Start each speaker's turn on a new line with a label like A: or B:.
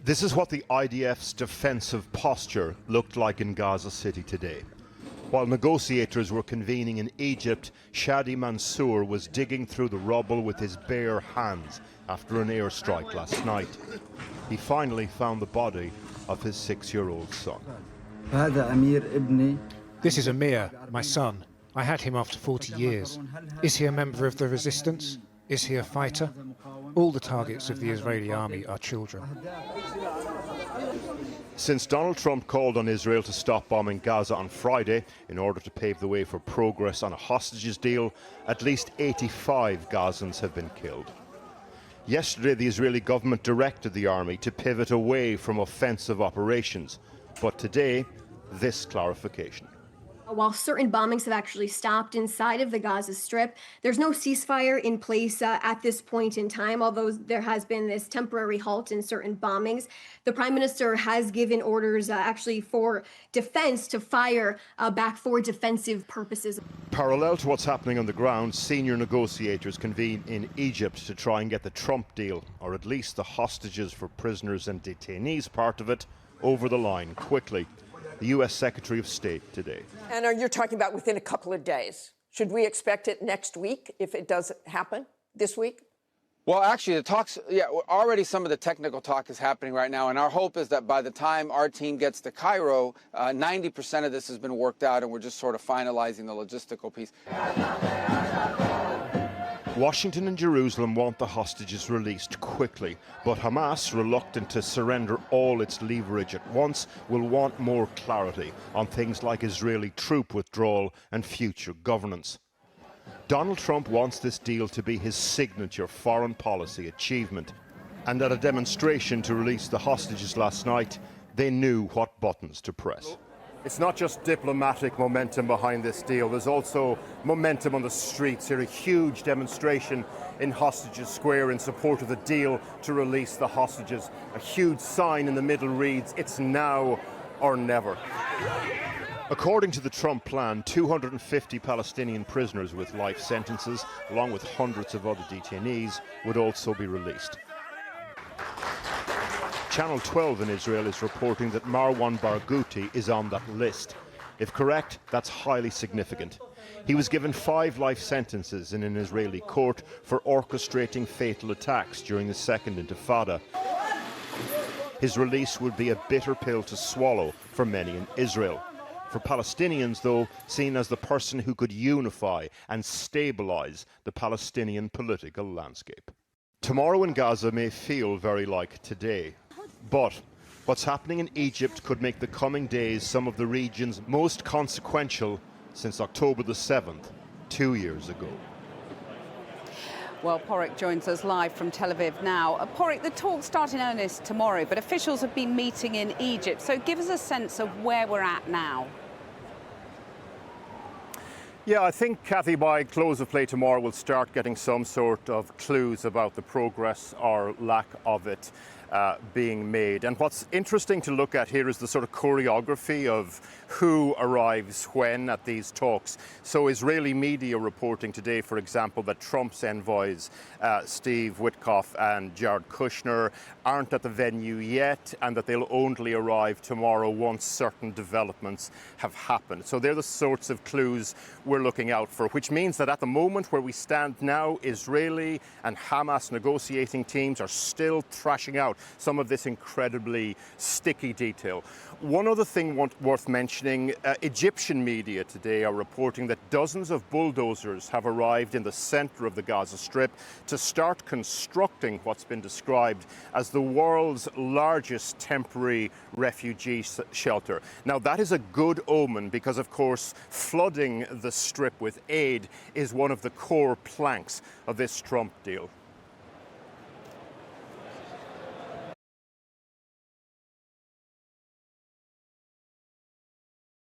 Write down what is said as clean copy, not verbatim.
A: This is what the IDF's defensive posture looked like in Gaza City today. While negotiators were convening in Egypt, Shadi Mansour was digging through the rubble with his bare hands after an airstrike last night. He finally found the body of his 6-year-old son.
B: This is Amir, my son. I had him after 40 years. Is he a member of the resistance? Is he a fighter? All the targets of the Israeli army are children.
A: Since Donald Trump called on Israel to stop bombing Gaza on Friday in order to pave the way for progress on a hostages deal, at least 85 Gazans have been killed. Yesterday, the Israeli government directed the army to pivot away from offensive operations. But today, this clarification.
C: While certain bombings have actually stopped inside of the Gaza Strip, there's no ceasefire in place at this point in time, although there has been this temporary halt in certain bombings. The Prime Minister has given orders actually for defense to fire back for defensive purposes.
A: Parallel to what's happening on the ground, senior negotiators convene in Egypt to try and get the Trump deal, or at least the hostages for prisoners and detainees part of it, over the line quickly. The U.S. Secretary of State today.
D: And you're talking about within a couple of days. Should we expect it next week if it does happen this week?
E: Well, actually, the talks, already some of the technical talk is happening right now. And our hope is that by the time our team gets to Cairo, 90% of this has been worked out and we're just sort of finalizing the logistical piece.
A: Washington and Jerusalem want the hostages released quickly, but Hamas, reluctant to surrender all its leverage at once, will want more clarity on things like Israeli troop withdrawal and future governance. Donald Trump wants this deal to be his signature foreign policy achievement, and at a demonstration to release the hostages last night, they knew what buttons to press. It's not just diplomatic momentum behind this deal, there's also momentum on the streets here, a huge demonstration in Hostages Square in support of the deal to release the hostages. A huge sign in the middle reads, "It's now or never." According to the Trump plan, 250 Palestinian prisoners with life sentences, along with hundreds of other detainees, would also be released. Channel 12 in Israel is reporting that Marwan Barghouti is on that list. If correct, that's highly significant. He was given 5 life sentences in an Israeli court for orchestrating fatal attacks during the Second Intifada. His release would be a bitter pill to swallow for many in Israel. For Palestinians, though, seen as the person who could unify and stabilize the Palestinian political landscape. Tomorrow in Gaza may feel very like today. But what's happening in Egypt could make the coming days some of the region's most consequential since October the 7th, 2 years ago.
F: Well, Porrick joins us live from Tel Aviv now. Porrick, the talks start in earnest tomorrow, but officials have been meeting in Egypt. So give us a sense of where we're at now.
A: Yeah, I think, Kathy, by close of play tomorrow, we'll start getting some sort of clues about the progress or lack of it being made. And what's interesting to look at here is the sort of choreography of who arrives when at these talks. So Israeli media reporting today, for example, that Trump's envoys, Steve Witkoff and Jared Kushner, aren't at the venue yet, and that they'll only arrive tomorrow once certain developments have happened. So they're the sorts of clues we're looking out for, which means that at the moment where we stand now, Israeli and Hamas negotiating teams are still thrashing out some of this incredibly sticky detail. One other thing worth mentioning, Egyptian media today are reporting that dozens of bulldozers have arrived in the center of the Gaza Strip to start constructing what's been described as the world's largest temporary refugee shelter. Now, that is a good omen because, of course, flooding the Strip with aid is one of the core planks of this Trump deal.